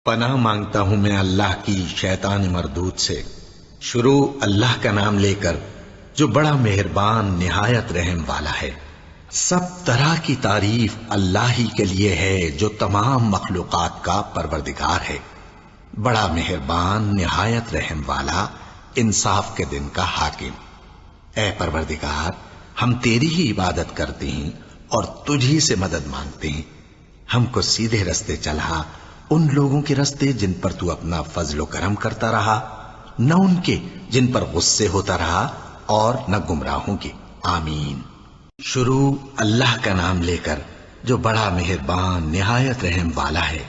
پناہ مانگتا ہوں میں اللہ کی شیطان مردود سے۔ شروع اللہ کا نام لے کر جو بڑا مہربان نہایت رحم والا ہے۔ سب طرح کی تعریف اللہ ہی کے لیے ہے جو تمام مخلوقات کا پروردگار ہے، بڑا مہربان نہایت رحم والا، انصاف کے دن کا حاکم۔ اے پروردگار، ہم تیری ہی عبادت کرتے ہیں اور تجھی سے مدد مانگتے ہیں۔ ہم کو سیدھے رستے چلا، ان لوگوں کے رستے جن پر تو اپنا فضل و کرم کرتا رہا، نہ ان کے جن پر غصے ہوتا رہا، اور نہ گمراہوں کے۔ آمین۔ شروع اللہ کا نام لے کر جو بڑا مہربان نہایت رحم والا ہے۔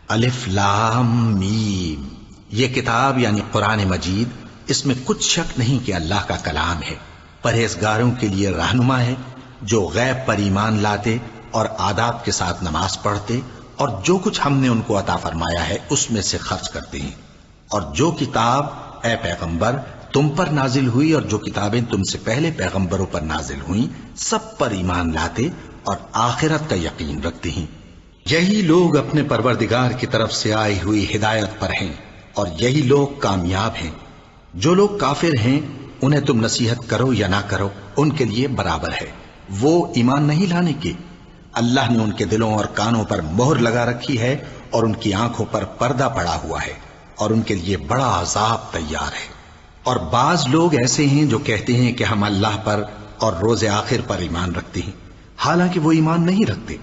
الف لام میم۔ یہ کتاب یعنی قرآن مجید، اس میں کچھ شک نہیں کہ اللہ کا کلام ہے، پرہیزگاروں کے لیے رہنما ہے، جو غیب پر ایمان لاتے اور آداب کے ساتھ نماز پڑھتے اور جو کچھ ہم نے ان کو عطا فرمایا ہے اس میں سے خرچ کرتے ہیں، اور جو کتاب اے پیغمبر تم پر نازل ہوئی اور جو کتابیں تم سے پہلے پیغمبروں پر نازل ہوئیں سب پر ایمان لاتے اور آخرت کا یقین رکھتے ہیں۔ یہی لوگ اپنے پروردگار کی طرف سے آئی ہوئی ہدایت پر ہیں اور یہی لوگ کامیاب ہیں۔ جو لوگ کافر ہیں انہیں تم نصیحت کرو یا نہ کرو ان کے لیے برابر ہے، وہ ایمان نہیں لانے کے۔ اللہ نے ان کے دلوں اور کانوں پر مہر لگا رکھی ہے اور ان کی آنکھوں پر پردہ پڑا ہوا ہے، اور ان کے لیے بڑا عذاب تیار ہے۔ اور بعض لوگ ایسے ہیں جو کہتے ہیں کہ ہم اللہ پر اور روز آخر پر ایمان رکھتے ہیں، حالانکہ وہ ایمان نہیں رکھتے۔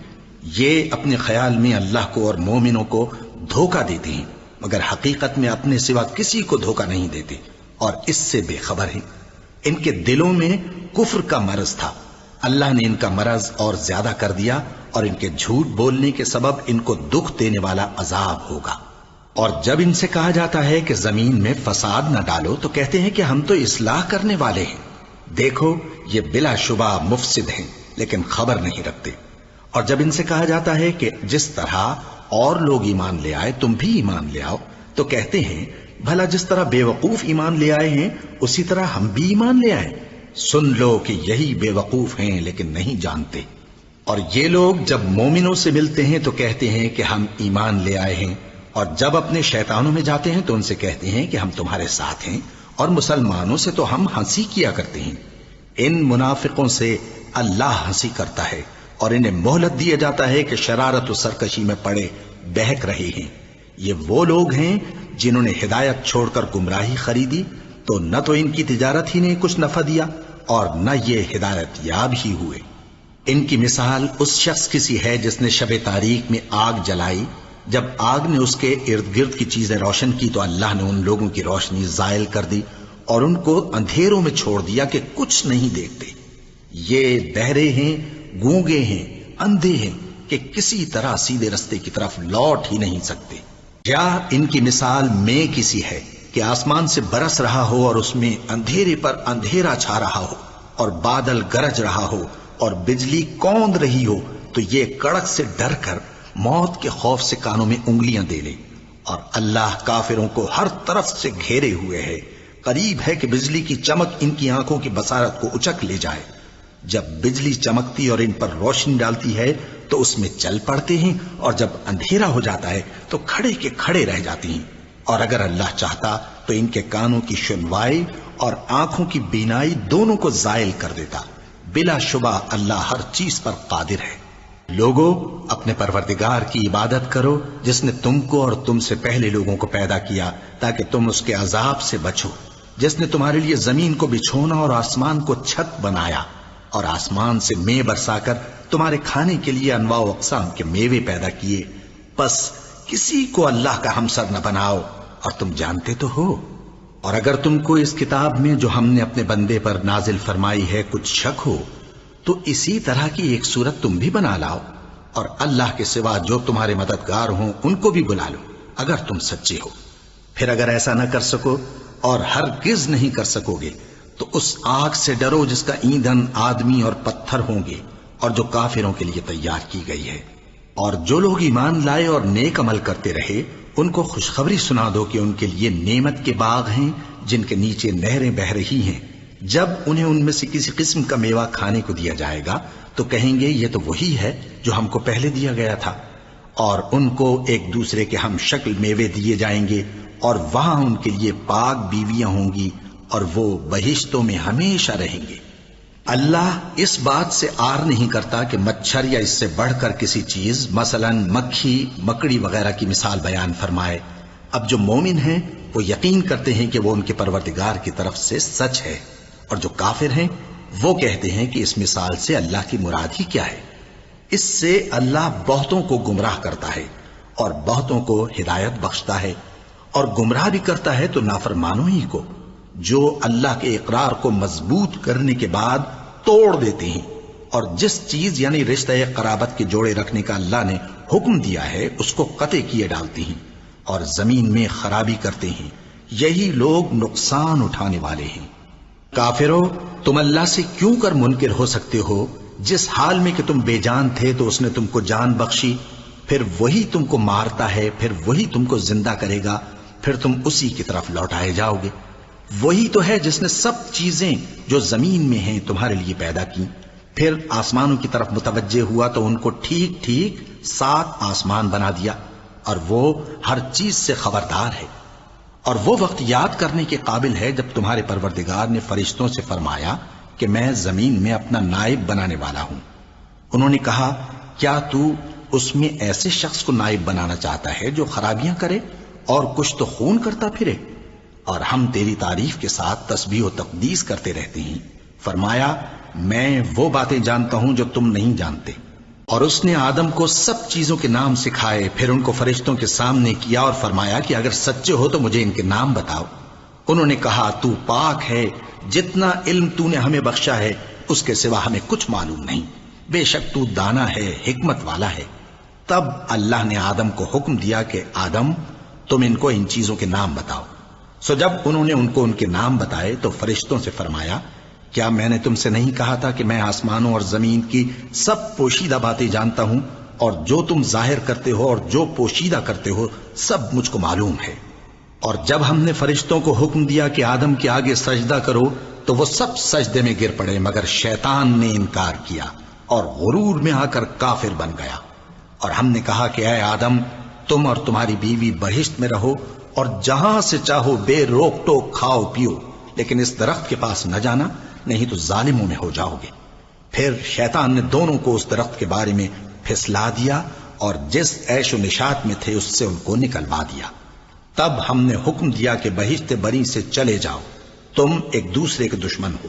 یہ اپنے خیال میں اللہ کو اور مومنوں کو دھوکہ دیتے ہیں، مگر حقیقت میں اپنے سوا کسی کو دھوکہ نہیں دیتے اور اس سے بے خبر ہیں۔ ان کے دلوں میں کفر کا مرض تھا، اللہ نے ان کا مرض اور زیادہ کر دیا، اور ان کے جھوٹ بولنے کے سبب ان کو دکھ دینے والا عذاب ہوگا۔ اور جب ان سے کہا جاتا ہے کہ زمین میں فساد نہ ڈالو تو کہتے ہیں کہ ہم تو اصلاح کرنے والے ہیں۔ دیکھو یہ بلا شبہ مفسد ہیں لیکن خبر نہیں رکھتے۔ اور جب ان سے کہا جاتا ہے کہ جس طرح اور لوگ ایمان لے آئے تم بھی ایمان لے آؤ تو کہتے ہیں بھلا جس طرح بے وقوف ایمان لے آئے ہیں اسی طرح ہم بھی ایمان لے آئیں۔ سن لو کہ یہی بے وقوف ہیں لیکن نہیں جانتے۔ اور یہ لوگ جب مومنوں سے ملتے ہیں تو کہتے ہیں کہ ہم ایمان لے آئے ہیں، اور جب اپنے شیطانوں میں جاتے ہیں تو ان سے کہتے ہیں کہ ہم تمہارے ساتھ ہیں، اور مسلمانوں سے تو ہم ہنسی کیا کرتے ہیں۔ ان منافقوں سے اللہ ہنسی کرتا ہے اور انہیں مہلت دیا جاتا ہے کہ شرارت و سرکشی میں پڑے بہک رہے ہیں۔ یہ وہ لوگ ہیں جنہوں نے ہدایت چھوڑ کر گمراہی خریدی، تو نہ تو ان کی تجارت ہی نے کچھ نفع دیا اور نہ یہ ہدایت یاب ہی ہوئے۔ ان کی مثال اس شخص کی سی ہے جس نے شب تاریک میں آگ جلائی، جب آگ نے اس کے ارد گرد کی چیزیں روشن کی تو اللہ نے ان لوگوں کی روشنی زائل کر دی اور ان کو اندھیروں میں چھوڑ دیا کہ کچھ نہیں دیکھتے۔ یہ بہرے ہیں، گونگے ہیں، اندھے ہیں کہ کسی طرح سیدھے رستے کی طرف لوٹ ہی نہیں سکتے۔ یا ان کی مثال میں کسی ہے کہ آسمان سے برس رہا ہو اور اس میں اندھیرے پر اندھیرا چھا رہا ہو اور بادل گرج رہا ہو اور بجلی کوند رہی ہو، تو یہ کڑک سے ڈر کر موت کے خوف سے کانوں میں انگلیاں دے لے۔ اور اللہ کافروں کو ہر طرف سے گھیرے ہوئے ہے، قریب ہے کہ بجلی کی چمک ان کی آنکھوں کی بصارت کو اچک لے جائے۔ جب بجلی چمکتی اور ان پر روشنی ڈالتی ہے تو اس میں چل پڑتے ہیں، اور جب اندھیرا ہو جاتا ہے تو کھڑے کے کھڑے رہ جاتے ہیں۔ اور اگر اللہ چاہتا تو ان کے کانوں کی سنوائی اور آنکھوں کی بینائی دونوں کو زائل کر دیتا۔ بلا شبہ اللہ ہر چیز پر قادر ہے۔ لوگو اپنے پروردگار کی عبادت کرو جس نے تم کو اور تم سے پہلے لوگوں کو پیدا کیا تاکہ تم اس کے عذاب سے بچو، جس نے تمہارے لیے زمین کو بچھونا اور آسمان کو چھت بنایا، اور آسمان سے مے برسا کر تمہارے کھانے کے لیے انواع و اقسام کے میوے پیدا کیے۔ پس کسی کو اللہ کا ہمسر نہ بناؤ، اور تم جانتے تو ہو۔ اور اگر تم کو اس کتاب میں جو ہم نے اپنے بندے پر نازل فرمائی ہے کچھ شک ہو تو اسی طرح کی ایک صورت تم بھی بنا لاؤ، اور اللہ کے سوا جو تمہارے مددگار ہوں ان کو بھی بلا لو اگر تم سچے ہو۔ پھر اگر ایسا نہ کر سکو اور ہرگز نہیں کر سکو گے تو اس آگ سے ڈرو جس کا ایندھن آدمی اور پتھر ہوں گے اور جو کافروں کے لیے تیار کی گئی ہے۔ اور جو لوگ ایمان لائے اور نیک عمل کرتے رہے ان کو خوشخبری سنا دو کہ ان کے لیے نعمت کے باغ ہیں جن کے نیچے نہریں بہہ رہی ہیں۔ جب انہیں ان میں سے کسی قسم کا میوہ کھانے کو دیا جائے گا تو کہیں گے یہ تو وہی ہے جو ہم کو پہلے دیا گیا تھا، اور ان کو ایک دوسرے کے ہم شکل میوے دیے جائیں گے، اور وہاں ان کے لیے پاک بیویاں ہوں گی، اور وہ بہشتوں میں ہمیشہ رہیں گے۔ اللہ اس بات سے آر نہیں کرتا کہ مچھر یا اس سے بڑھ کر کسی چیز مثلا مکھی، مکڑی وغیرہ کی مثال بیان فرمائے۔ اب جو مومن ہیں وہ یقین کرتے ہیں کہ وہ ان کے پروردگار کی طرف سے سچ ہے، اور جو کافر ہیں وہ کہتے ہیں کہ اس مثال سے اللہ کی مراد ہی کیا ہے۔ اس سے اللہ بہتوں کو گمراہ کرتا ہے اور بہتوں کو ہدایت بخشتا ہے، اور گمراہ بھی کرتا ہے تو نافرمانوں ہی کو، جو اللہ کے اقرار کو مضبوط کرنے کے بعد توڑ دیتے ہیں، اور جس چیز یعنی رشتہ قرابت کے جوڑے رکھنے کا اللہ نے حکم دیا ہے اس کو قطع کیے ڈالتے ہیں اور زمین میں خرابی کرتے ہیں۔ یہی لوگ نقصان اٹھانے والے ہیں۔ کافرو، تم اللہ سے کیوں کر منکر ہو سکتے ہو؟ جس حال میں کہ تم بے جان تھے تو اس نے تم کو جان بخشی، پھر وہی تم کو مارتا ہے، پھر وہی تم کو زندہ کرے گا، پھر تم اسی کی طرف لوٹائے جاؤ گے۔ وہی تو ہے جس نے سب چیزیں جو زمین میں ہیں تمہارے لیے پیدا کی، پھر آسمانوں کی طرف متوجہ ہوا تو ان کو ٹھیک ٹھیک 7 آسمان بنا دیا، اور وہ ہر چیز سے خبردار ہے۔ اور وہ وقت یاد کرنے کے قابل ہے جب تمہارے پروردگار نے فرشتوں سے فرمایا کہ میں زمین میں اپنا نائب بنانے والا ہوں۔ انہوں نے کہا، کیا تو اس میں ایسے شخص کو نائب بنانا چاہتا ہے جو خرابیاں کرے اور کچھ تو خون کرتا پھرے؟ اور ہم تیری تعریف کے ساتھ تسبیح و تقدیس کرتے رہتے ہیں۔ فرمایا، میں وہ باتیں جانتا ہوں جو تم نہیں جانتے۔ اور اس نے آدم کو سب چیزوں کے نام سکھائے، پھر ان کو فرشتوں کے سامنے کیا اور فرمایا کہ اگر سچے ہو تو مجھے ان کے نام بتاؤ۔ انہوں نے کہا، تو پاک ہے، جتنا علم تو نے ہمیں بخشا ہے اس کے سوا ہمیں کچھ معلوم نہیں، بے شک تو دانا ہے، حکمت والا ہے۔ تب اللہ نے آدم کو حکم دیا کہ آدم، تم ان کو ان چیزوں کے نام بتاؤ۔ سو جب انہوں نے ان کو ان کے نام بتائے تو فرشتوں سے فرمایا، کیا میں نے تم سے نہیں کہا تھا کہ میں آسمانوں اور زمین کی سب پوشیدہ باتیں جانتا ہوں، اور جو تم ظاہر کرتے ہو اور جو پوشیدہ کرتے ہو سب مجھ کو معلوم ہے۔ اور جب ہم نے فرشتوں کو حکم دیا کہ آدم کے آگے سجدہ کرو تو وہ سب سجدے میں گر پڑے، مگر شیطان نے انکار کیا اور غرور میں آ کر کافر بن گیا۔ اور ہم نے کہا کہ اے آدم، تم اور تمہاری بیوی بہشت میں رہو اور جہاں سے چاہو بے روک ٹوک کھاؤ پیو، لیکن اس درخت کے پاس نہ جانا، نہیں تو ظالموں میں ہو جاؤ گے۔ پھر شیطان نے دونوں کو اس درخت کے بارے میں پھسلا دیا اور جس عیش و نشاط میں تھے اس سے ان کو نکلوا دیا۔ تب ہم نے حکم دیا کہ بہشت بری سے چلے جاؤ، تم ایک دوسرے کے دشمن ہو،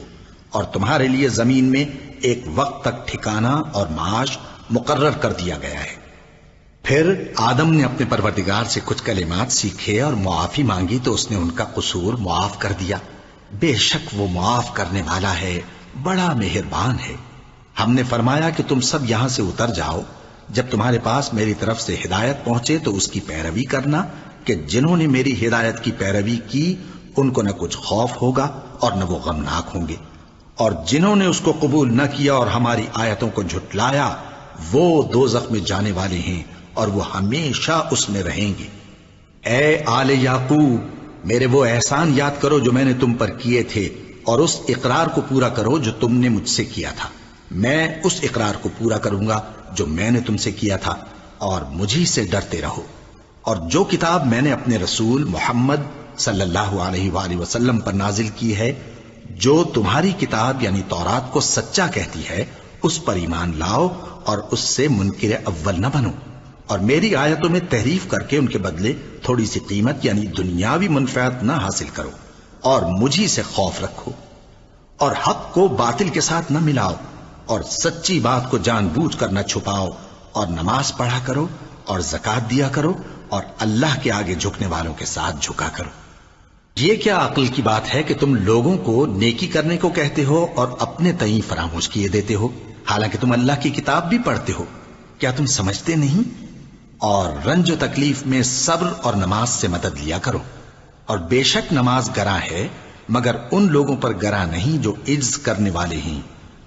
اور تمہارے لیے زمین میں ایک وقت تک ٹھکانہ اور معاش مقرر کر دیا گیا ہے۔ پھر آدم نے اپنے پروردگار سے کچھ کلمات سیکھے اور معافی مانگی تو اس نے ان کا قصور معاف کر دیا۔ بے شک وہ معاف کرنے والا ہے، بڑا مہربان ہے۔ ہم نے فرمایا کہ تم سب یہاں سے اتر جاؤ، جب تمہارے پاس میری طرف سے ہدایت پہنچے تو اس کی پیروی کرنا، کہ جنہوں نے میری ہدایت کی پیروی کی ان کو نہ کچھ خوف ہوگا اور نہ وہ غمناک ہوں گے، اور جنہوں نے اس کو قبول نہ کیا اور ہماری آیتوں کو جھٹلایا وہ دوزخ میں جانے والے ہیں اور وہ ہمیشہ اس میں رہیں گے۔ اے آل یعقوب، میرے وہ احسان یاد کرو جو میں نے تم پر کیے تھے، اور اس اقرار کو پورا کرو جو تم نے مجھ سے کیا تھا۔ میں اس اقرار کو پورا کروں گا جو میں نے تم سے کیا تھا، اور مجھی سے ڈرتے رہو۔ اور جو کتاب میں نے اپنے رسول محمد صلی اللہ علیہ وآلہ وسلم پر نازل کی ہے، جو تمہاری کتاب یعنی تورات کو سچا کہتی ہے، اس پر ایمان لاؤ اور اس سے منکر اول نہ بنو، اور میری آیتوں میں تحریف کر کے ان کے بدلے تھوڑی سی قیمت یعنی دنیاوی منفعت نہ حاصل کرو، اور مجھی سے خوف رکھو، اور حق کو باطل کے ساتھ نہ ملاؤ، اور سچی بات کو جان بوجھ کر نہ چھپاؤ، اور نماز پڑھا کرو اور زکوٰۃ دیا کرو، اور اللہ کے آگے جھکنے والوں کے ساتھ جھکا کرو۔ یہ کیا عقل کی بات ہے کہ تم لوگوں کو نیکی کرنے کو کہتے ہو اور اپنے تئیں فراموش کیے دیتے ہو، حالانکہ تم اللہ کی کتاب بھی پڑھتے ہو؟ کیا تم سمجھتے نہیں؟ اور رنج و تکلیف میں صبر اور نماز سے مدد لیا کرو، اور بے شک نماز گراں ہے، مگر ان لوگوں پر گراں نہیں جو عجز کرنے والے ہیں،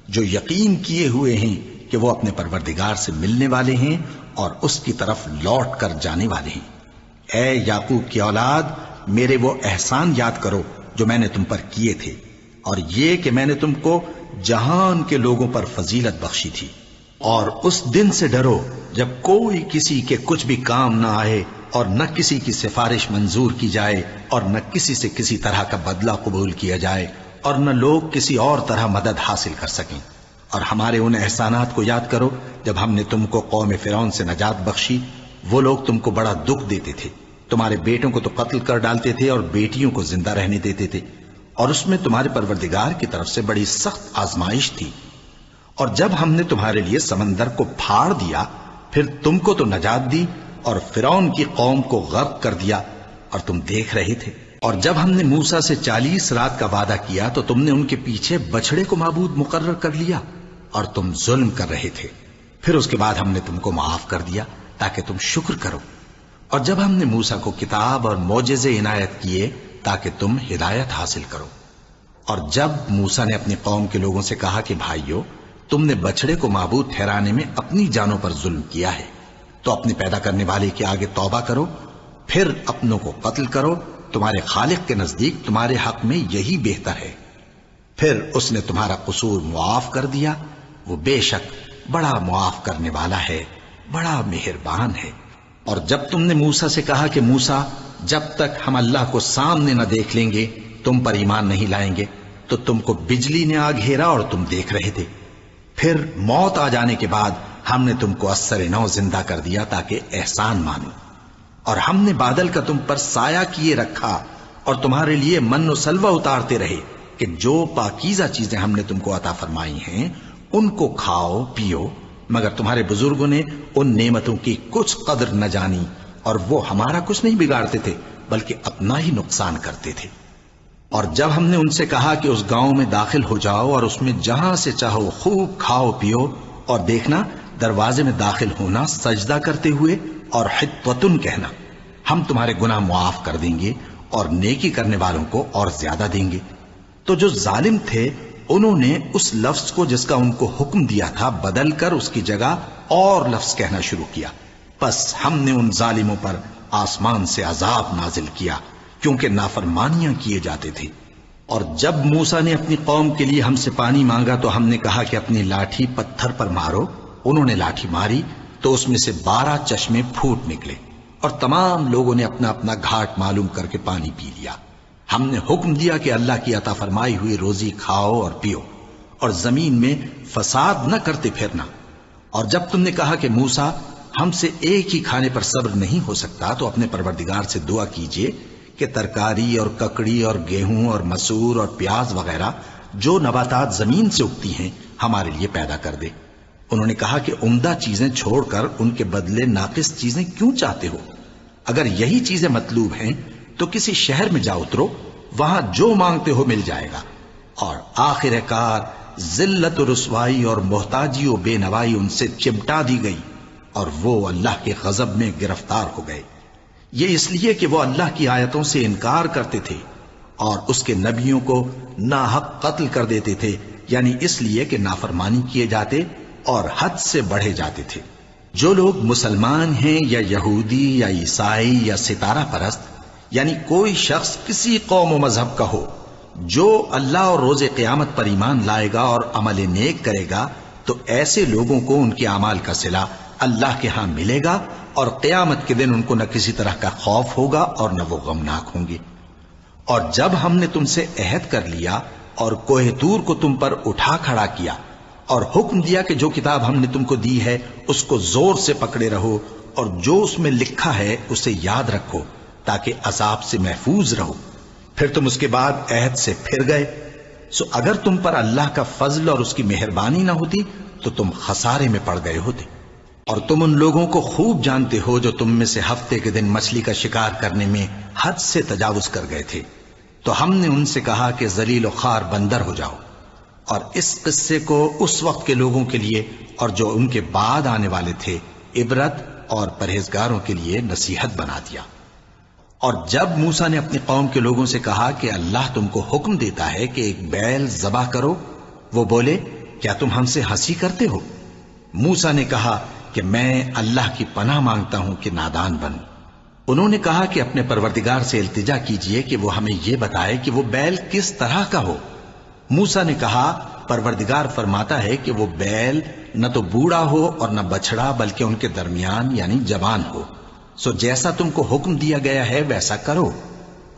جو یقین کیے ہوئے ہیں کہ وہ اپنے پروردگار سے ملنے والے ہیں اور اس کی طرف لوٹ کر جانے والے ہیں۔ اے یعقوب کی اولاد، میرے وہ احسان یاد کرو جو میں نے تم پر کیے تھے، اور یہ کہ میں نے تم کو جہان کے لوگوں پر فضیلت بخشی تھی۔ اور اس دن سے ڈرو جب کوئی کسی کے کچھ بھی کام نہ آئے اور نہ کسی کی سفارش منظور کی جائے اور نہ کسی سے کسی طرح کا بدلہ قبول کیا جائے اور نہ لوگ کسی اور طرح مدد حاصل کر سکیں۔ اور ہمارے ان احسانات کو یاد کرو جب ہم نے تم کو قوم فرعون سے نجات بخشی۔ وہ لوگ تم کو بڑا دکھ دیتے تھے، تمہارے بیٹوں کو تو قتل کر ڈالتے تھے اور بیٹیوں کو زندہ رہنے دیتے تھے، اور اس میں تمہارے پروردگار کی طرف سے بڑی سخت آزمائش تھی۔ اور جب ہم نے تمہارے لیے سمندر کو پھاڑ دیا، پھر تم کو تو نجات دی اور فرعون کی قوم کو غرق کر دیا، اور تم دیکھ رہے تھے۔ اور جب ہم نے موسیٰ سے 40 رات کا وعدہ کیا تو تم نے ان کے پیچھے بچڑے کو معبود مقرر کر لیا اور تم ظلم کر رہے تھے۔ پھر اس کے بعد ہم نے تم کو معاف کر دیا تاکہ تم شکر کرو۔ اور جب ہم نے موسیٰ کو کتاب اور معجزے عنایت کیے تاکہ تم ہدایت حاصل کرو۔ اور جب موسیٰ نے اپنی قوم کے لوگوں سے کہا کہ بھائیو، تم نے بچڑے کو معبود ٹھہرانے میں اپنی جانوں پر ظلم کیا ہے، تو اپنے پیدا کرنے والے کے آگے توبہ کرو، پھر اپنوں کو قتل کرو، تمہارے خالق کے نزدیک تمہارے حق میں یہی بہتر ہے۔ پھر اس نے تمہارا قصور معاف کر دیا، وہ بے شک بڑا معاف کرنے والا ہے، بڑا مہربان ہے۔ اور جب تم نے موسیٰ سے کہا کہ موسیٰ، جب تک ہم اللہ کو سامنے نہ دیکھ لیں گے تم پر ایمان نہیں لائیں گے، تو تم کو بجلی نے آ گھیرا اور تم دیکھ رہے تھے۔ پھر موت آ جانے کے بعد ہم نے تم کو اثر نو زندہ کر دیا تاکہ احسان مانو۔ اور ہم نے بادل کا تم پر سایہ کیے رکھا اور تمہارے لیے من و سلوہ اتارتے رہے کہ جو پاکیزہ چیزیں ہم نے تم کو عطا فرمائی ہیں ان کو کھاؤ پیو، مگر تمہارے بزرگوں نے ان نعمتوں کی کچھ قدر نہ جانی اور وہ ہمارا کچھ نہیں بگاڑتے تھے بلکہ اپنا ہی نقصان کرتے تھے۔ اور جب ہم نے ان سے کہا کہ اس گاؤں میں داخل ہو جاؤ اور اس میں جہاں سے چاہو خوب کھاؤ پیو، اور دیکھنا دروازے میں داخل ہونا سجدہ کرتے ہوئے اور حطوتن کہنا، ہم تمہارے گناہ معاف کر دیں گے اور نیکی کرنے والوں کو اور زیادہ دیں گے، تو جو ظالم تھے انہوں نے اس لفظ کو جس کا ان کو حکم دیا تھا بدل کر اس کی جگہ اور لفظ کہنا شروع کیا، پس ہم نے ان ظالموں پر آسمان سے عذاب نازل کیا کیونکہ نافرمانیاں کیے جاتے تھے۔ اور جب موسیٰ نے اپنی قوم کے لیے ہم سے پانی مانگا تو ہم نے کہا کہ اپنی لاٹھی پتھر پر مارو، انہوں نے لاٹھی ماری تو اس میں سے 12 چشمے پھوٹ نکلے اور تمام لوگوں نے اپنا اپنا گھاٹ معلوم کر کے پانی پی لیا۔ ہم نے حکم دیا کہ اللہ کی عطا فرمائی ہوئی روزی کھاؤ اور پیو اور زمین میں فساد نہ کرتے پھرنا۔ اور جب تم نے کہا کہ موسیٰ ہم سے ایک ہی کھانے پر صبر نہیں ہو سکتا تو اپنے پروردگار سے دعا کیجئے کہ ترکاری اور ککڑی اور گیہوں اور مسور اور پیاز وغیرہ جو نباتات زمین سے اگتی ہیں ہمارے لیے پیدا کر دے۔ انہوں نے کہا کہ عمدہ چیزیں چھوڑ کر ان کے بدلے ناقص چیزیں کیوں چاہتے ہو؟ اگر یہی چیزیں مطلوب ہیں تو کسی شہر میں جا اترو، وہاں جو مانگتے ہو مل جائے گا۔ اور آخر کار ذلت و رسوائی اور محتاجی و بے نوائی ان سے چمٹا دی گئی اور وہ اللہ کے غضب میں گرفتار ہو گئے، یہ اس لیے کہ وہ اللہ کی آیتوں سے انکار کرتے تھے اور اس کے نبیوں کو ناحق قتل کر دیتے تھے، یعنی اس لیے کہ نافرمانی کیے جاتے اور حد سے بڑھے جاتے تھے۔ جو لوگ مسلمان ہیں یا یہودی یا عیسائی یا ستارہ پرست، یعنی کوئی شخص کسی قوم و مذہب کا ہو، جو اللہ اور روز قیامت پر ایمان لائے گا اور عمل نیک کرے گا تو ایسے لوگوں کو ان کے اعمال کا صلہ اللہ کے ہاں ملے گا اور قیامت کے دن ان کو نہ کسی طرح کا خوف ہوگا اور نہ وہ غمناک ہوں گے۔ اور جب ہم نے تم سے عہد کر لیا اور کوہ طور کو تم پر اٹھا کھڑا کیا اور حکم دیا کہ جو کتاب ہم نے تم کو دی ہے اس کو زور سے پکڑے رہو اور جو اس میں لکھا ہے اسے یاد رکھو تاکہ عذاب سے محفوظ رہو، پھر تم اس کے بعد عہد سے پھر گئے، سو اگر تم پر اللہ کا فضل اور اس کی مہربانی نہ ہوتی تو تم خسارے میں پڑ گئے ہوتے۔ اور تم ان لوگوں کو خوب جانتے ہو جو تم میں سے ہفتے کے دن مچھلی کا شکار کرنے میں حد سے تجاوز کر گئے تھے، تو ہم نے ان سے کہا کہ ذلیل و خوار بندر ہو جاؤ، اور اس قصے کو اس وقت کے لوگوں کے لیے اور جو ان کے بعد آنے والے تھے عبرت اور پرہیزگاروں کے لیے نصیحت بنا دیا۔ اور جب موسیٰ نے اپنی قوم کے لوگوں سے کہا کہ اللہ تم کو حکم دیتا ہے کہ ایک بیل ذبح کرو، وہ بولے کیا تم ہم سے ہنسی کرتے ہو؟ موسیٰ نے کہا کہ میں اللہ کی پناہ مانگتا ہوں کہ نادان بنوں۔ انہوں نے کہا کہ اپنے پروردگار سے التجا کیجئے کہ وہ ہمیں یہ بتائے کہ وہ بیل کس طرح کا ہو۔ موسیٰ نے کہا پروردگار فرماتا ہے کہ وہ بیل نہ تو بوڑھا ہو اور نہ بچڑا بلکہ ان کے درمیان یعنی جوان ہو، سو جیسا تم کو حکم دیا گیا ہے ویسا کرو۔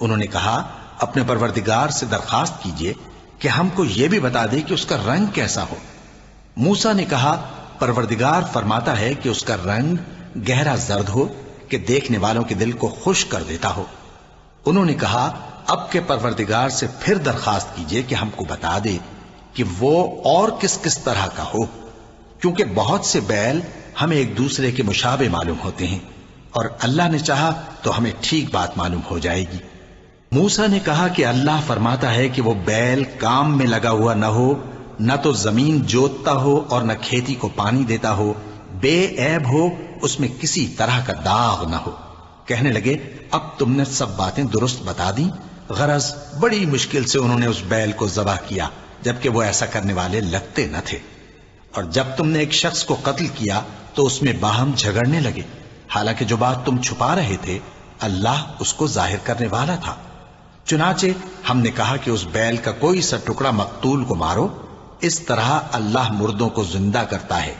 انہوں نے کہا اپنے پروردگار سے درخواست کیجئے کہ ہم کو یہ بھی بتا دے کہ اس کا رنگ کیسا ہو۔ موسیٰ نے کہا پروردگار فرماتا ہے کہ اس کا رنگ گہرا زرد ہو کہ دیکھنے والوں کے دل کو خوش کر دیتا ہو۔ انہوں نے کہا اب کے پروردگار سے پھر درخواست کیجئے کہ ہم کو بتا دے کہ وہ اور کس کس طرح کا ہو، کیونکہ بہت سے بیل ہمیں ایک دوسرے کے مشابہ معلوم ہوتے ہیں، اور اللہ نے چاہا تو ہمیں ٹھیک بات معلوم ہو جائے گی۔ موسیٰ نے کہا کہ اللہ فرماتا ہے کہ وہ بیل کام میں لگا ہوا نہ ہو، نہ تو زمین جوتتا ہو اور نہ کھیتی کو پانی دیتا ہو، بے عیب ہو، اس میں کسی طرح کا داغ نہ ہو۔ کہنے لگے اب تم نے سب باتیں درست بتا دیں۔ غرض بڑی مشکل سے انہوں نے اس بیل کو ذبح کیا، جبکہ وہ ایسا کرنے والے لگتے نہ تھے۔ اور جب تم نے ایک شخص کو قتل کیا تو اس میں باہم جھگڑنے لگے، حالانکہ جو بات تم چھپا رہے تھے اللہ اس کو ظاہر کرنے والا تھا۔ چنانچہ ہم نے کہا کہ اس بیل کا کوئی سا ٹکڑا مقتول کو مارو، اس طرح اللہ مردوں کو زندہ کرتا ہے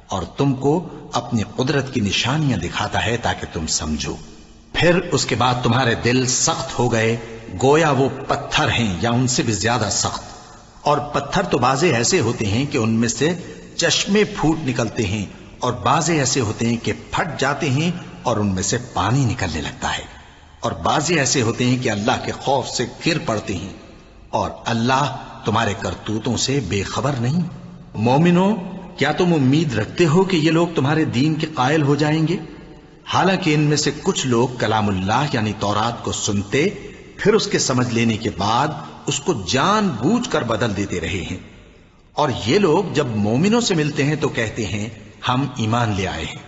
اور تم کو اپنی قدرت کی نشانیاں دکھاتا ہے تاکہ تم سمجھو۔ پھر اس کے بعد تمہارے دل سخت ہو گئے گویا وہ پتھر ہیں یا ان سے بھی زیادہ سخت، اور پتھر تو بعضے ایسے ہوتے ہیں کہ ان میں سے چشمے پھوٹ نکلتے ہیں، اور بعضے ایسے ہوتے ہیں کہ پھٹ جاتے ہیں اور ان میں سے پانی نکلنے لگتا ہے، اور بعضے ایسے ہوتے ہیں کہ اللہ کے خوف سے گر پڑتے ہیں، اور اللہ تمہارے کرتوتوں سے بے خبر نہیں۔ مومنو، کیا تم امید رکھتے ہو کہ یہ لوگ تمہارے دین کے قائل ہو جائیں گے؟ حالانکہ ان میں سے کچھ لوگ کلام اللہ یعنی تورات کو سنتے پھر اس کے سمجھ لینے کے بعد اس کو جان بوجھ کر بدل دیتے رہے ہیں، اور یہ لوگ جب مومنوں سے ملتے ہیں تو کہتے ہیں ہم ایمان لے آئے ہیں،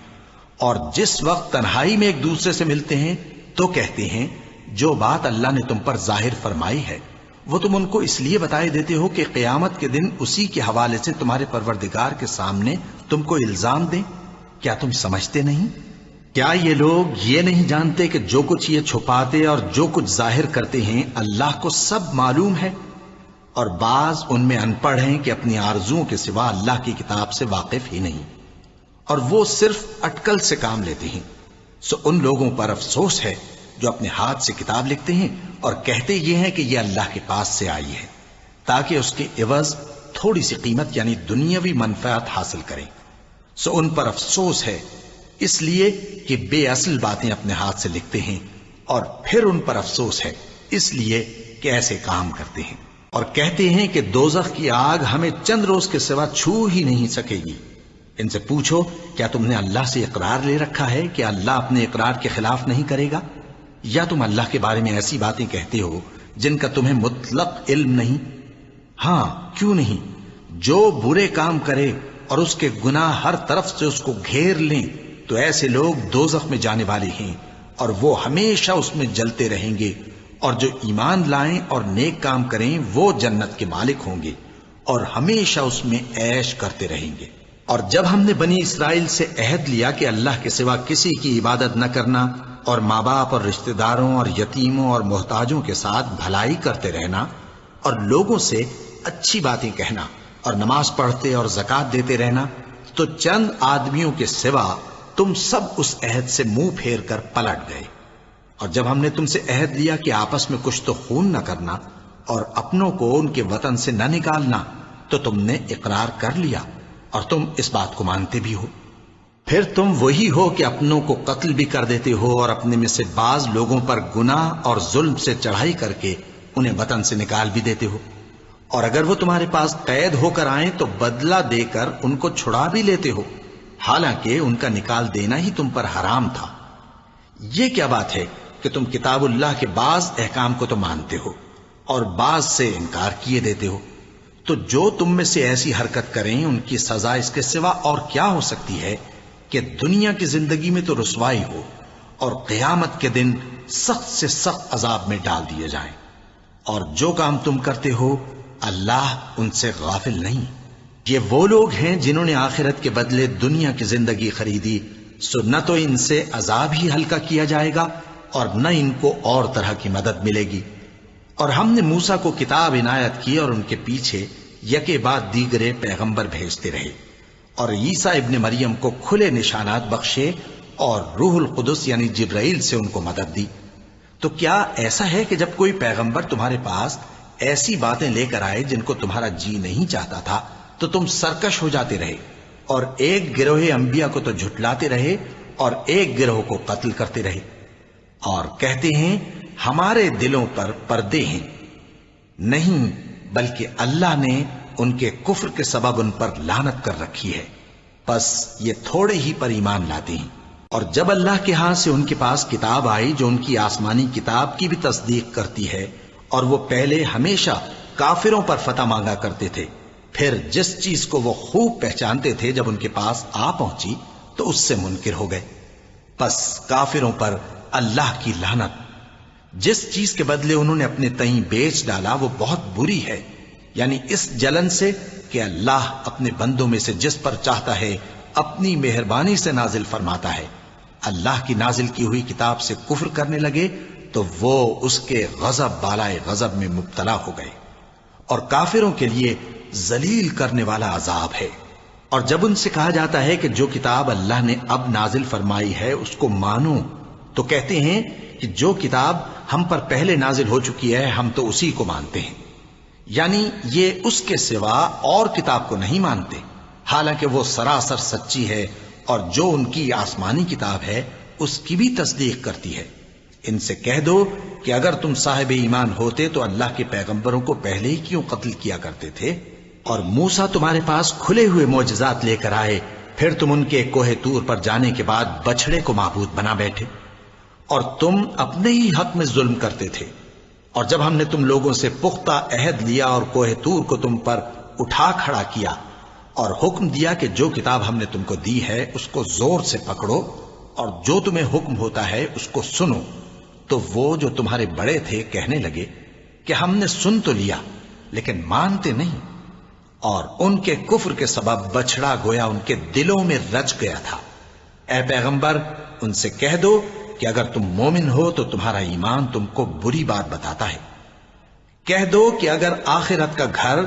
اور جس وقت تنہائی میں ایک دوسرے سے ملتے ہیں تو کہتے ہیں جو بات اللہ نے تم پر ظاہر فرمائی ہے وہ تم ان کو اس لیے بتائے دیتے ہو کہ قیامت کے دن اسی کے حوالے سے تمہارے پروردگار کے سامنے تم کو الزام دیں۔ کیا تم سمجھتے نہیں؟ کیا یہ لوگ یہ نہیں جانتے کہ جو کچھ یہ چھپاتے اور جو کچھ ظاہر کرتے ہیں اللہ کو سب معلوم ہے؟ اور بعض ان میں ان پڑھ ہیں کہ اپنی آرزوؤں کے سوا اللہ کی کتاب سے واقف ہی نہیں، اور وہ صرف اٹکل سے کام لیتے ہیں۔ سو ان لوگوں پر افسوس ہے جو اپنے ہاتھ سے کتاب لکھتے ہیں اور کہتے یہ ہیں کہ یہ اللہ کے پاس سے آئی ہے تاکہ اس کے عوض تھوڑی سی قیمت یعنی دنیاوی منفعت حاصل کریں۔ سو ان پر افسوس ہے اس لیے کہ بے اصل باتیں اپنے ہاتھ سے لکھتے ہیں، اور پھر ان پر افسوس ہے اس لیے کہ ایسے کام کرتے ہیں، اور کہتے ہیں کہ دوزخ کی آگ ہمیں چند روز کے سوا چھو ہی نہیں سکے گی۔ ان سے پوچھو کیا تم نے اللہ سے اقرار لے رکھا ہے کہ اللہ اپنے اقرار کے خلاف نہیں کرے گا؟ یا تم اللہ کے بارے میں ایسی باتیں کہتے ہو جن کا تمہیں مطلق علم نہیں؟ ہاں کیوں نہیں، جو برے کام کرے اور اس کے گناہ ہر طرف سے اس کو گھیر لیں تو ایسے لوگ دوزخ میں جانے والے ہیں، اور وہ ہمیشہ اس میں جلتے رہیں گے، اور جو ایمان لائیں اور نیک کام کریں وہ جنت کے مالک ہوں گے اور ہمیشہ اس میں عیش کرتے رہیں گے۔ اور جب ہم نے بنی اسرائیل سے عہد لیا کہ اللہ کے سوا کسی کی عبادت نہ کرنا، اور ماں باپ اور رشتہ داروں اور یتیموں اور محتاجوں کے ساتھ بھلائی کرتے رہنا، اور لوگوں سے اچھی باتیں کہنا، اور نماز پڑھتے اور زکوٰۃ دیتے رہنا، تو چند آدمیوں کے سوا تم سب اس عہد سے منہ پھیر کر پلٹ گئے۔ اور جب ہم نے تم سے عہد لیا کہ آپس میں کچھ تو خون نہ کرنا اور اپنوں کو ان کے وطن سے نہ نکالنا، تو تم نے اقرار کر لیا اور تم اس بات کو مانتے بھی ہو۔ پھر تم وہی ہو کہ اپنوں کو قتل بھی کر دیتے ہو اور اپنے میں سے بعض لوگوں پر گناہ اور ظلم سے چڑھائی کر کے انہیں وطن سے نکال بھی دیتے ہو، اور اگر وہ تمہارے پاس قید ہو کر آئیں تو بدلہ دے کر ان کو چھڑا بھی لیتے ہو، حالانکہ ان کا نکال دینا ہی تم پر حرام تھا۔ یہ کیا بات ہے کہ تم کتاب اللہ کے بعض احکام کو تو مانتے ہو اور بعض سے انکار کیے دیتے ہو؟ تو جو تم میں سے ایسی حرکت کریں ان کی سزا اس کے سوا اور کیا ہو سکتی ہے کہ دنیا کی زندگی میں تو رسوائی ہو اور قیامت کے دن سخت سے سخت عذاب میں ڈال دیے جائیں۔ اور جو کام تم کرتے ہو اللہ ان سے غافل نہیں۔ یہ وہ لوگ ہیں جنہوں نے آخرت کے بدلے دنیا کی زندگی خریدی، سو نہ تو ان سے عذاب ہی ہلکا کیا جائے گا اور نہ ان کو اور طرح کی مدد ملے گی۔ اور ہم نے موسیٰ کو کتاب عنایت کی اور ان کے پیچھے یکے بعد دیگرے پیغمبر بھیجتے رہے اور عیسیٰ ابن مریم کو کھلے نشانات بخشے اور روح القدس یعنی جبرائیل سے ان کو مدد دی۔ تو کیا ایسا ہے کہ جب کوئی پیغمبر تمہارے پاس ایسی باتیں لے کر آئے جن کو تمہارا جی نہیں چاہتا تھا تو تم سرکش ہو جاتے رہے اور ایک گروہ انبیاء کو تو جھٹلاتے رہے اور ایک گروہ کو قتل کرتے رہے اور کہتے ہیں ہمارے دلوں پر پردے ہیں؟ نہیں، بلکہ اللہ نے ان کے کفر کے سبب ان پر لعنت کر رکھی ہے، پس یہ تھوڑے ہی پر ایمان لاتے ہیں۔ اور جب اللہ کے ہاں سے ان کے پاس کتاب آئی جو ان کی آسمانی کتاب کی بھی تصدیق کرتی ہے، اور وہ پہلے ہمیشہ کافروں پر فتح مانگا کرتے تھے، پھر جس چیز کو وہ خوب پہچانتے تھے جب ان کے پاس آ پہنچی تو اس سے منکر ہو گئے، پس کافروں پر اللہ کی لعنت۔ جس چیز کے بدلے انہوں نے اپنے تئیں بیچ ڈالا وہ بہت بری ہے، یعنی اس جلن سے کہ اللہ اپنے بندوں میں سے جس پر چاہتا ہے اپنی مہربانی سے نازل فرماتا ہے۔ اللہ کی نازل کی ہوئی کتاب سے کفر کرنے لگے تو وہ اس کے غضب بالائے غضب میں مبتلا ہو گئے، اور کافروں کے لیے ذلیل کرنے والا عذاب ہے۔ اور جب ان سے کہا جاتا ہے کہ جو کتاب اللہ نے اب نازل فرمائی ہے اس کو مانو، تو کہتے ہیں کہ جو کتاب ہم پر پہلے نازل ہو چکی ہے ہم تو اسی کو مانتے ہیں، یعنی یہ اس کے سوا اور کتاب کو نہیں مانتے، حالانکہ وہ سراسر سچی ہے اور جو ان کی آسمانی کتاب ہے اس کی بھی تصدیق کرتی ہے۔ ان سے کہہ دو کہ اگر تم صاحب ایمان ہوتے تو اللہ کے پیغمبروں کو پہلے ہی کیوں قتل کیا کرتے تھے؟ اور موسیٰ تمہارے پاس کھلے ہوئے معجزات لے کر آئے، پھر تم ان کے کوہ طور پر جانے کے بعد بچڑے کو معبود بنا بیٹھے، اور تم اپنے ہی حق میں ظلم کرتے تھے۔ اور جب ہم نے تم لوگوں سے پختہ عہد لیا اور کوہ طور کو تم پر اٹھا کھڑا کیا اور حکم دیا کہ جو کتاب ہم نے تم کو دی ہے اس کو زور سے پکڑو اور جو تمہیں حکم ہوتا ہے اس کو سنو، تو وہ جو تمہارے بڑے تھے کہنے لگے کہ ہم نے سن تو لیا لیکن مانتے نہیں، اور ان کے کفر کے سبب بچڑا گویا ان کے دلوں میں رچ گیا تھا۔ اے پیغمبر ان سے کہہ دو کہ اگر تم مومن ہو تو تمہارا ایمان تم کو بری بات بتاتا ہے۔ کہہ دو کہ اگر آخرت کا گھر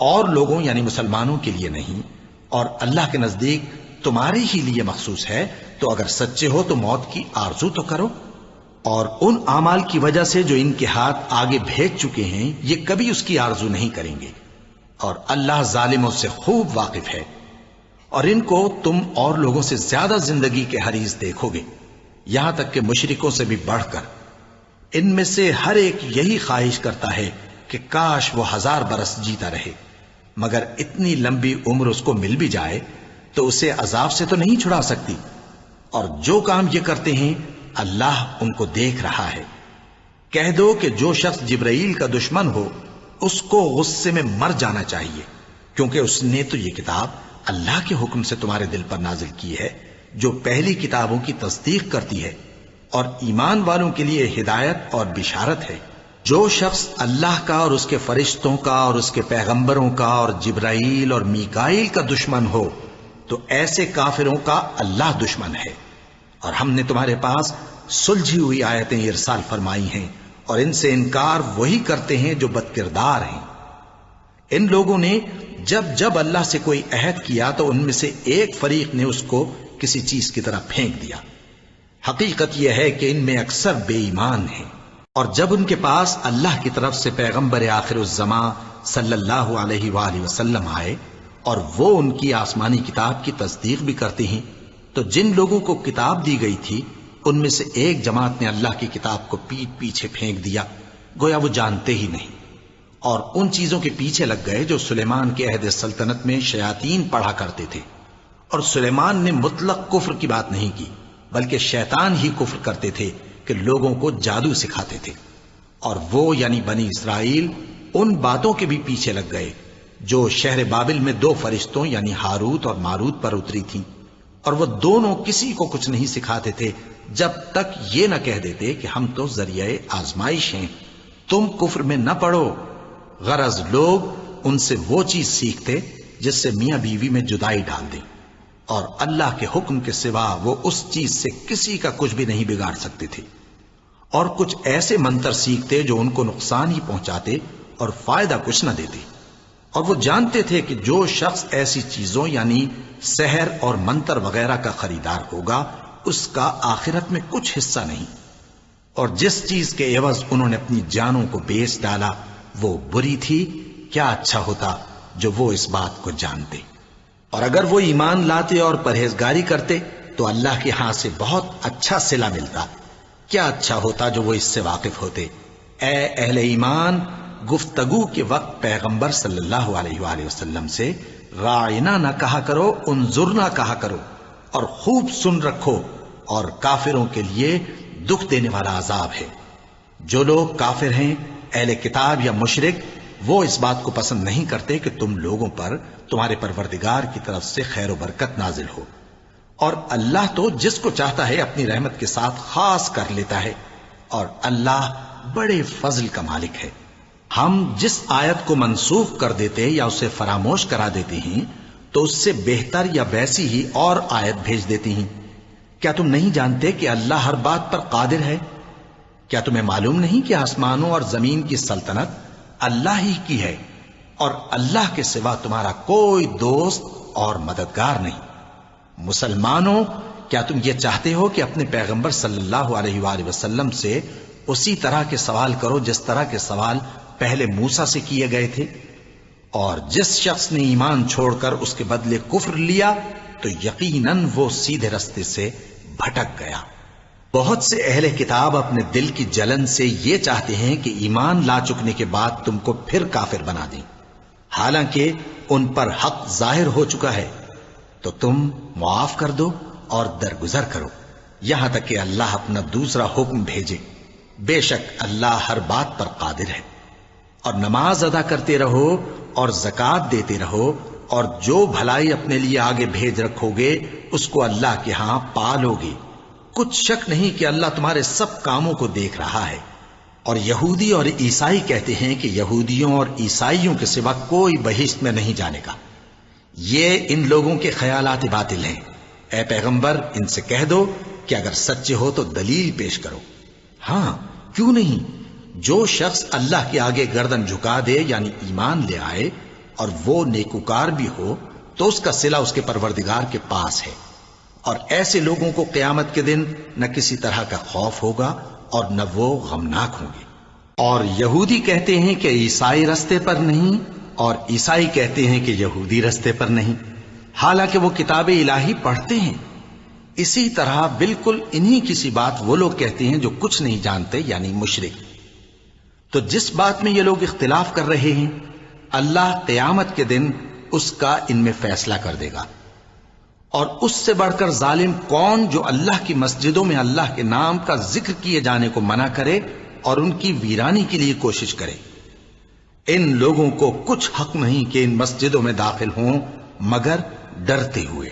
اور لوگوں یعنی مسلمانوں کے لیے نہیں اور اللہ کے نزدیک تمہارے ہی لیے مخصوص ہے تو اگر سچے ہو تو موت کی آرزو تو کرو، اور ان اعمال کی وجہ سے جو ان کے ہاتھ آگے بھیج چکے ہیں یہ کبھی اس کی آرزو نہیں کریں گے، اور اللہ ظالموں سے خوب واقف ہے۔ اور ان کو تم اور لوگوں سے زیادہ زندگی کے حریص دیکھو گے، یہاں تک کہ مشرکوں سے بھی بڑھ کر۔ ان میں سے ہر ایک یہی خواہش کرتا ہے کہ کاش وہ 1000 برس جیتا رہے، مگر اتنی لمبی عمر اس کو مل بھی جائے تو اسے عذاب سے تو نہیں چھڑا سکتی، اور جو کام یہ کرتے ہیں اللہ ان کو دیکھ رہا ہے۔ کہہ دو کہ جو شخص جبرائیل کا دشمن ہو اس کو غصے میں مر جانا چاہیے، کیونکہ اس نے تو یہ کتاب اللہ کے حکم سے تمہارے دل پر نازل کی ہے جو پہلی کتابوں کی تصدیق کرتی ہے اور ایمان والوں کے لیے ہدایت اور بشارت ہے۔ جو شخص اللہ کا اور اس کے فرشتوں کا اور اس کے پیغمبروں کا اور جبرائیل اور میکائیل کا دشمن ہو تو ایسے کافروں کا اللہ دشمن ہے۔ اور ہم نے تمہارے پاس سلجھی ہوئی آیتیں ارسال فرمائی ہیں اور ان سے انکار وہی کرتے ہیں جو بد کردار ہیں۔ ان لوگوں نے جب جب اللہ سے کوئی عہد کیا تو ان میں سے ایک فریق نے اس کو کسی چیز کی طرح پھینک دیا۔ حقیقت یہ ہے کہ ان میں اکثر بے ایمان ہیں، اور جب ان کے پاس اللہ کی طرف سے پیغمبر آخر الزماں صلی اللہ علیہ وآلہ وسلم آئے اور وہ ان کی آسمانی کتاب کی تصدیق بھی کرتے ہیں، تو جن لوگوں کو کتاب دی گئی تھی ان میں سے ایک جماعت نے اللہ کی کتاب کو پیٹ پیچھے پھینک دیا گویا وہ جانتے ہی نہیں، اور ان چیزوں کے پیچھے لگ گئے جو سلیمان کے عہد سلطنت میں شیاطین پڑھا کرتے تھے۔ اور سلیمان نے مطلق کفر کی بات نہیں کی بلکہ شیطان ہی کفر کرتے تھے کہ لوگوں کو جادو سکھاتے تھے، اور وہ یعنی بنی اسرائیل ان باتوں کے بھی پیچھے لگ گئے جو شہر بابل میں 2 فرشتوں یعنی ہاروت اور ماروت پر اتری تھیں، اور وہ دونوں کسی کو کچھ نہیں سکھاتے تھے جب تک یہ نہ کہہ دیتے کہ ہم تو ذریعہ آزمائش ہیں، تم کفر میں نہ پڑو۔ غرض لوگ ان سے وہ چیز سیکھتے جس سے میاں بیوی میں جدائی ڈال دیں، اور اللہ کے حکم کے سوا وہ اس چیز سے کسی کا کچھ بھی نہیں بگاڑ سکتے تھے، اور کچھ ایسے منتر سیکھتے جو ان کو نقصان ہی پہنچاتے اور فائدہ کچھ نہ دیتے۔ اور وہ جانتے تھے کہ جو شخص ایسی چیزوں یعنی سحر اور منتر وغیرہ کا خریدار ہوگا اس کا آخرت میں کچھ حصہ نہیں، اور جس چیز کے عوض انہوں نے اپنی جانوں کو بیچ ڈالا وہ بری تھی۔ کیا اچھا ہوتا جو وہ اس بات کو جانتے، اور اگر وہ ایمان لاتے اور پرہیزگاری کرتے تو اللہ کے ہاں سے بہت اچھا صلہ ملتا۔ کیا اچھا ہوتا جو وہ اس سے واقف ہوتے۔ اے اہل ایمان، گفتگو کے وقت پیغمبر صلی اللہ علیہ وآلہ وسلم سے راعنا نہ کہا کرو، انظرنا کہا کرو، اور خوب سن رکھو، اور کافروں کے لیے دکھ دینے والا عذاب ہے۔ جو لوگ کافر ہیں، اہل کتاب یا مشرک، وہ اس بات کو پسند نہیں کرتے کہ تم لوگوں پر تمہارے پروردگار کی طرف سے خیر و برکت نازل ہو، اور اللہ تو جس کو چاہتا ہے اپنی رحمت کے ساتھ خاص کر لیتا ہے، اور اللہ بڑے فضل کا مالک ہے۔ ہم جس آیت کو منسوخ کر دیتے یا اسے فراموش کرا دیتے ہیں تو اس سے بہتر یا ویسی ہی اور آیت بھیج دیتی ہیں۔ کیا تم نہیں جانتے کہ اللہ ہر بات پر قادر ہے؟ کیا تمہیں معلوم نہیں کہ آسمانوں اور زمین کی سلطنت اللہ ہی کی ہے، اور اللہ کے سوا تمہارا کوئی دوست اور مددگار نہیں؟ مسلمانوں، کیا تم یہ چاہتے ہو کہ اپنے پیغمبر صلی اللہ علیہ وآلہ وسلم سے اسی طرح کے سوال کرو جس طرح کے سوال پہلے موسیٰ سے کیے گئے تھے؟ اور جس شخص نے ایمان چھوڑ کر اس کے بدلے کفر لیا تو یقیناً وہ سیدھے رستے سے بھٹک گیا۔ بہت سے اہل کتاب اپنے دل کی جلن سے یہ چاہتے ہیں کہ ایمان لا چکنے کے بعد تم کو پھر کافر بنا دیں، حالانکہ ان پر حق ظاہر ہو چکا ہے۔ تو تم معاف کر دو اور درگزر کرو یہاں تک کہ اللہ اپنا دوسرا حکم بھیجے۔ بے شک اللہ ہر بات پر قادر ہے۔ اور نماز ادا کرتے رہو اور زکوٰۃ دیتے رہو، اور جو بھلائی اپنے لیے آگے بھیج رکھو گے اس کو اللہ کے ہاں پالو گے۔ کچھ شک نہیں کہ اللہ تمہارے سب کاموں کو دیکھ رہا ہے۔ اور یہودی اور عیسائی کہتے ہیں کہ یہودیوں اور عیسائیوں کے سوا کوئی بہشت میں نہیں جانے گا۔ یہ ان لوگوں کے خیالات باطل ہیں۔ اے پیغمبر، ان سے کہہ دو کہ اگر سچے ہو تو دلیل پیش کرو۔ ہاں، کیوں نہیں؟ جو شخص اللہ کے آگے گردن جھکا دے یعنی ایمان لے آئے اور وہ نیکوکار بھی ہو تو اس کا صلہ اس کے پروردگار کے پاس ہے، اور ایسے لوگوں کو قیامت کے دن نہ کسی طرح کا خوف ہوگا اور نہ وہ غمناک ہوں گے۔ اور یہودی کہتے ہیں کہ عیسائی رستے پر نہیں، اور عیسائی کہتے ہیں کہ یہودی رستے پر نہیں، حالانکہ وہ کتاب الہی پڑھتے ہیں۔ اسی طرح بالکل انہی کسی بات وہ لوگ کہتے ہیں جو کچھ نہیں جانتے یعنی مشرک۔ تو جس بات میں یہ لوگ اختلاف کر رہے ہیں اللہ قیامت کے دن اس کا ان میں فیصلہ کر دے گا۔ اور اس سے بڑھ کر ظالم کون جو اللہ کی مسجدوں میں اللہ کے نام کا ذکر کیے جانے کو منع کرے اور ان کی ویرانی کے لیے کوشش کرے۔ ان لوگوں کو کچھ حق نہیں کہ ان مسجدوں میں داخل ہوں مگر ڈرتے ہوئے۔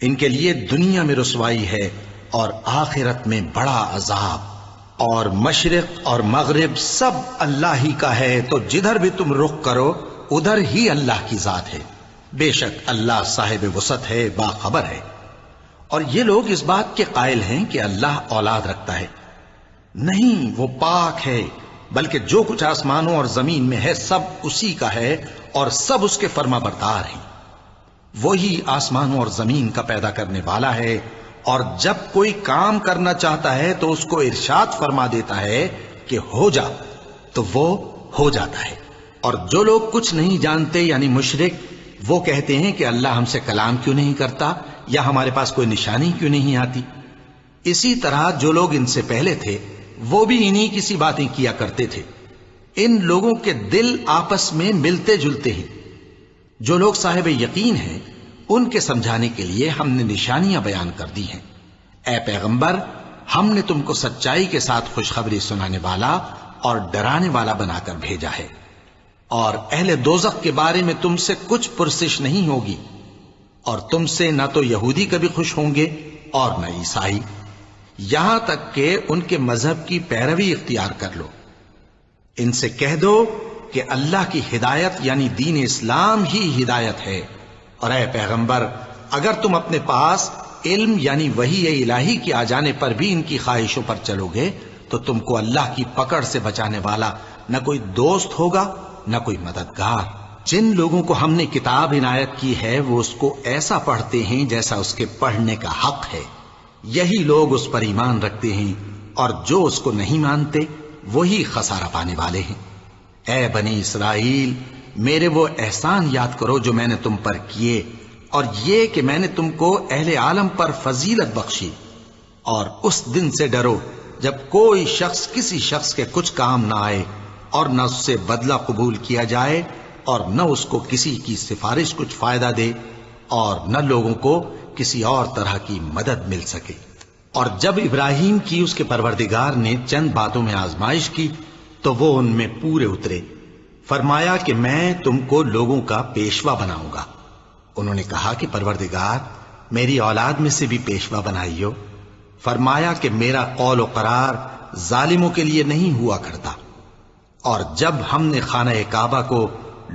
ان کے لیے دنیا میں رسوائی ہے اور آخرت میں بڑا عذاب۔ اور مشرق اور مغرب سب اللہ ہی کا ہے، تو جدھر بھی تم رخ کرو ادھر ہی اللہ کی ذات ہے۔ بے شک اللہ صاحب وسعت ہے، باخبر ہے۔ اور یہ لوگ اس بات کے قائل ہیں کہ اللہ اولاد رکھتا ہے۔ نہیں، وہ پاک ہے، بلکہ جو کچھ آسمانوں اور زمین میں ہے سب اسی کا ہے، اور سب اس کے فرما بردار ہیں۔ وہی آسمانوں اور زمین کا پیدا کرنے والا ہے، اور جب کوئی کام کرنا چاہتا ہے تو اس کو ارشاد فرما دیتا ہے کہ ہو جا، تو وہ ہو جاتا ہے۔ اور جو لوگ کچھ نہیں جانتے یعنی مشرک، وہ کہتے ہیں کہ اللہ ہم سے کلام کیوں نہیں کرتا، یا ہمارے پاس کوئی نشانی کیوں نہیں آتی۔ اسی طرح جو لوگ ان سے پہلے تھے وہ بھی انہی کسی باتیں کیا کرتے تھے۔ ان لوگوں کے دل آپس میں ملتے جلتے ہیں۔ جو لوگ صاحب یقین ہیں ان کے سمجھانے کے لیے ہم نے نشانیاں بیان کر دی ہیں۔ اے پیغمبر، ہم نے تم کو سچائی کے ساتھ خوشخبری سنانے والا اور ڈرانے والا بنا کر بھیجا ہے، اور اہل دوزخ کے بارے میں تم سے کچھ پرسش نہیں ہوگی، اور تم سے نہ تو یہودی کبھی خوش ہوں گے اور نہ عیسائی، یہاں تک کہ ان کے مذہب کی پیروی اختیار کر لو۔ ان سے کہہ دو کہ اللہ کی ہدایت یعنی دین اسلام ہی ہدایت ہے، اور اے پیغمبر اگر تم اپنے پاس علم یعنی وحی الہی کے آ جانے پر بھی ان کی خواہشوں پر چلو گے تو تم کو اللہ کی پکڑ سے بچانے والا نہ کوئی دوست ہوگا نہ کوئی مددگار۔ جن لوگوں کو ہم نے کتاب عنایت کی ہے وہ اس کو ایسا پڑھتے ہیں جیسا اس کے پڑھنے کا حق ہے، یہی لوگ اس پر ایمان رکھتے ہیں، اور جو اس کو نہیں مانتے وہی خسارہ پانے والے ہیں۔ اے بنی اسرائیل، میرے وہ احسان یاد کرو جو میں نے تم پر کیے، اور یہ کہ میں نے تم کو اہل عالم پر فضیلت بخشی، اور اس دن سے ڈرو جب کوئی شخص کسی شخص کے کچھ کام نہ آئے، اور نہ اس سے بدلہ قبول کیا جائے، اور نہ اس کو کسی کی سفارش کچھ فائدہ دے، اور نہ لوگوں کو کسی اور طرح کی مدد مل سکے۔ اور جب ابراہیم کی اس کے پروردگار نے چند باتوں میں آزمائش کی تو وہ ان میں پورے اترے۔ فرمایا کہ میں تم کو لوگوں کا پیشوا بناؤں گا۔ انہوں نے کہا کہ پروردگار، میری اولاد میں سے بھی پیشوا بنائیو۔ فرمایا کہ میرا قول و قرار ظالموں کے لیے نہیں ہوا کرتا۔ اور جب ہم نے خانہ کعبہ کو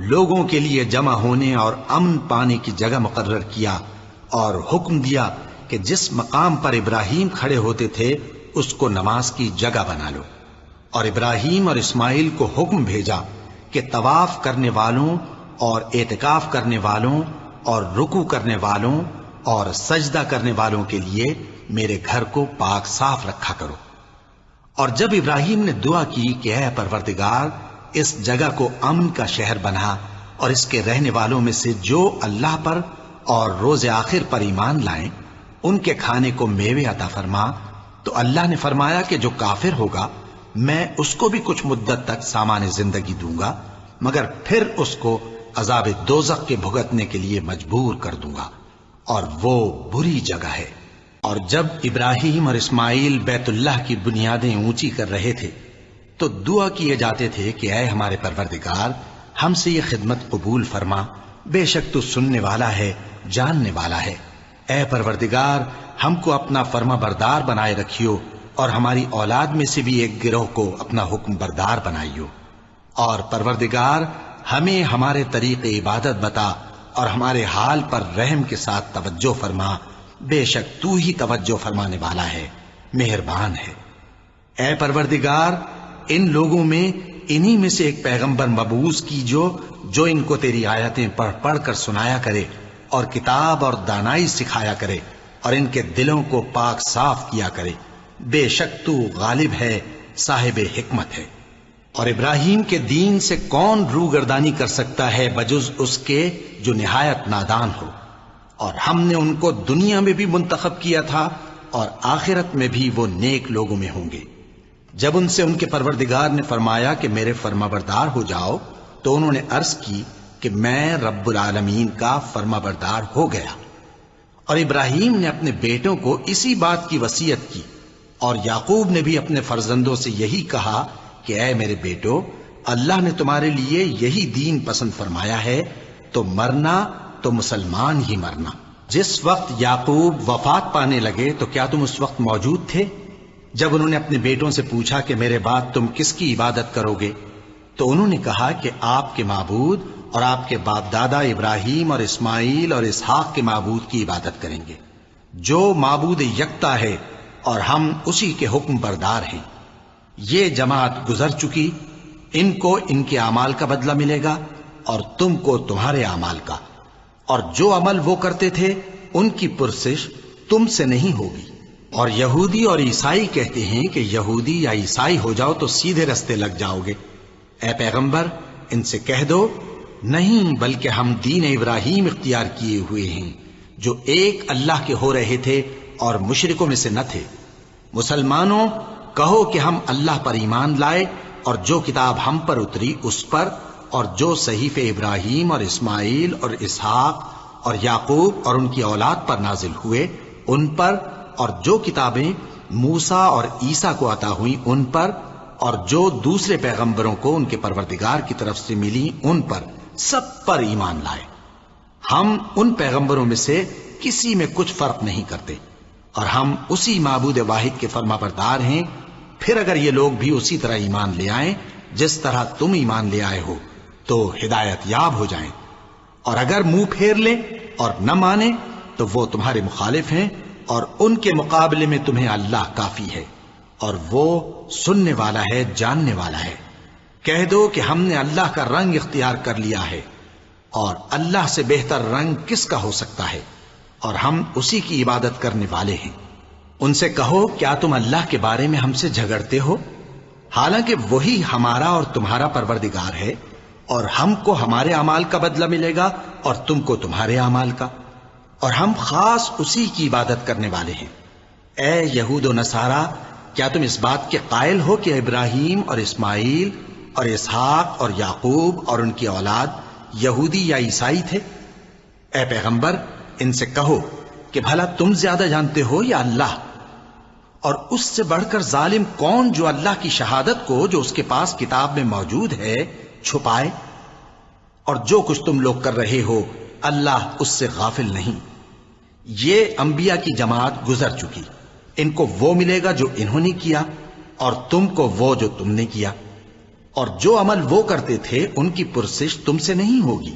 لوگوں کے لیے جمع ہونے اور امن پانے کی جگہ مقرر کیا، اور حکم دیا کہ جس مقام پر ابراہیم کھڑے ہوتے تھے اس کو نماز کی جگہ بنا لو، اور ابراہیم اور اسماعیل کو حکم بھیجا کہ طواف کرنے والوں اور اعتکاف کرنے والوں اور رکوع کرنے والوں اور سجدہ کرنے والوں کے لیے میرے گھر کو پاک صاف رکھا کرو۔ اور جب ابراہیم نے دعا کی کہ اے پروردگار، اس جگہ کو امن کا شہر بنا، اور اس کے رہنے والوں میں سے جو اللہ پر اور روز آخر پر ایمان لائیں ان کے کھانے کو میوے عطا فرما، تو اللہ نے فرمایا کہ جو کافر ہوگا میں اس کو بھی کچھ مدت تک سامان زندگی دوں گا، مگر پھر اس کو عذاب دوزخ کے بھگتنے کے لیے مجبور کر دوں گا، اور وہ بری جگہ ہے۔ اور جب ابراہیم اور اسماعیل بیت اللہ کی بنیادیں اونچی کر رہے تھے تو دعا کیے جاتے تھے کہ اے ہمارے پروردگار، ہم سے یہ خدمت قبول فرما، بے شک تو سننے والا ہے، جاننے والا ہے۔ اے پروردگار، ہم کو اپنا فرما بردار بنائے رکھیو، اور ہماری اولاد میں سے بھی ایک گروہ کو اپنا حکم بردار بنائیو۔ اور پروردگار، ہمیں ہمارے طریق عبادت بتا، اور ہمارے حال پر رحم کے ساتھ توجہ فرما، بے شک تو ہی توجہ فرمانے والا ہے، مہربان ہے۔ اے پروردگار، ان لوگوں میں انہی میں سے ایک پیغمبر مبعوث کیجو جو ان کو تیری آیتیں پڑھ پڑھ کر سنایا کرے، اور کتاب اور دانائی سکھایا کرے، اور ان کے دلوں کو پاک صاف کیا کرے، بے شک تو غالب ہے، صاحب حکمت ہے۔ اور ابراہیم کے دین سے کون روگردانی کر سکتا ہے بجز اس کے جو نہایت نادان ہو؟ اور ہم نے ان کو دنیا میں بھی منتخب کیا تھا، اور آخرت میں بھی وہ نیک لوگوں میں ہوں گے۔ جب ان سے ان کے پروردگار نے فرمایا کہ میرے فرما بردار ہو جاؤ، تو انہوں نے عرض کی کہ میں رب العالمین کا فرما بردار ہو گیا۔ اور ابراہیم نے اپنے بیٹوں کو اسی بات کی وصیت کی، اور یعقوب نے بھی اپنے فرزندوں سے یہی کہا کہ اے میرے بیٹو، اللہ نے تمہارے لیے یہی دین پسند فرمایا ہے، تو مرنا تو مسلمان ہی مرنا۔ جس وقت یعقوب وفات پانے لگے تو کیا تم اس وقت موجود تھے؟ جب انہوں نے اپنے بیٹوں سے پوچھا کہ میرے بعد تم کس کی عبادت کرو گے، تو انہوں نے کہا کہ آپ کے معبود اور آپ کے باپ دادا ابراہیم اور اسماعیل اور اسحاق کے معبود کی عبادت کریں گے، جو معبود یکتا ہے، اور ہم اسی کے حکم بردار ہیں۔ یہ جماعت گزر چکی، ان کو ان کے اعمال کا بدلہ ملے گا، اور تم کو تمہارے اعمال کا، اور جو عمل وہ کرتے تھے ان کی پرسش تم سے نہیں ہوگی۔ اور یہودی اور عیسائی کہتے ہیں کہ یہودی یا عیسائی ہو جاؤ تو سیدھے رستے لگ جاؤ گے۔ اے پیغمبر، ان سے کہہ دو نہیں، بلکہ ہم دین ابراہیم اختیار کیے ہوئے ہیں، جو ایک اللہ کے ہو رہے تھے اور مشرکوں میں سے نہ تھے۔ مسلمانوں، کہو کہ ہم اللہ پر ایمان لائے، اور جو کتاب ہم پر اتری اس پر، اور جو صحیفے ابراہیم اور اسماعیل اور اسحاق اور یعقوب اور ان کی اولاد پر نازل ہوئے ان پر، اور جو کتابیں موسیٰ اور عیسیٰ کو عطا ہوئیں ان پر، اور جو دوسرے پیغمبروں کو ان کے پروردگار کی طرف سے ملی ان پر، سب پر ایمان لائے۔ ہم ان پیغمبروں میں سے کسی میں کچھ فرق نہیں کرتے، اور ہم اسی معبود واحد کے فرما بردار ہیں۔ پھر اگر یہ لوگ بھی اسی طرح ایمان لے آئیں جس طرح تم ایمان لے آئے ہو تو ہدایت یاب ہو جائیں، اور اگر منہ پھیر لیں اور نہ مانیں تو وہ تمہارے مخالف ہیں، اور ان کے مقابلے میں تمہیں اللہ کافی ہے، اور وہ سننے والا ہے، جاننے والا ہے۔ کہہ دو کہ ہم نے اللہ کا رنگ اختیار کر لیا ہے، اور اللہ سے بہتر رنگ کس کا ہو سکتا ہے، اور ہم اسی کی عبادت کرنے والے ہیں۔ ان سے کہو کیا تم اللہ کے بارے میں ہم سے جھگڑتے ہو، حالانکہ وہی ہمارا اور تمہارا پروردگار ہے، اور ہم کو ہمارے اعمال کا بدلہ ملے گا اور تم کو تمہارے اعمال کا، اور ہم خاص اسی کی عبادت کرنے والے ہیں۔ اے یہود و نصارا، کیا تم اس بات کے قائل ہو کہ ابراہیم اور اسماعیل اور اسحاق اور یعقوب اور ان کی اولاد یہودی یا عیسائی تھے؟ اے پیغمبر، ان سے کہو کہ بھلا تم زیادہ جانتے ہو یا اللہ؟ اور اس سے بڑھ کر ظالم کون جو اللہ کی شہادت کو جو اس کے پاس کتاب میں موجود ہے چھپائے؟ اور جو کچھ تم لوگ کر رہے ہو اللہ اس سے غافل نہیں۔ یہ انبیاء کی جماعت گزر چکی، ان کو وہ ملے گا جو انہوں نے کیا، اور تم کو وہ جو تم نے کیا، اور جو عمل وہ کرتے تھے ان کی پرسش تم سے نہیں ہوگی۔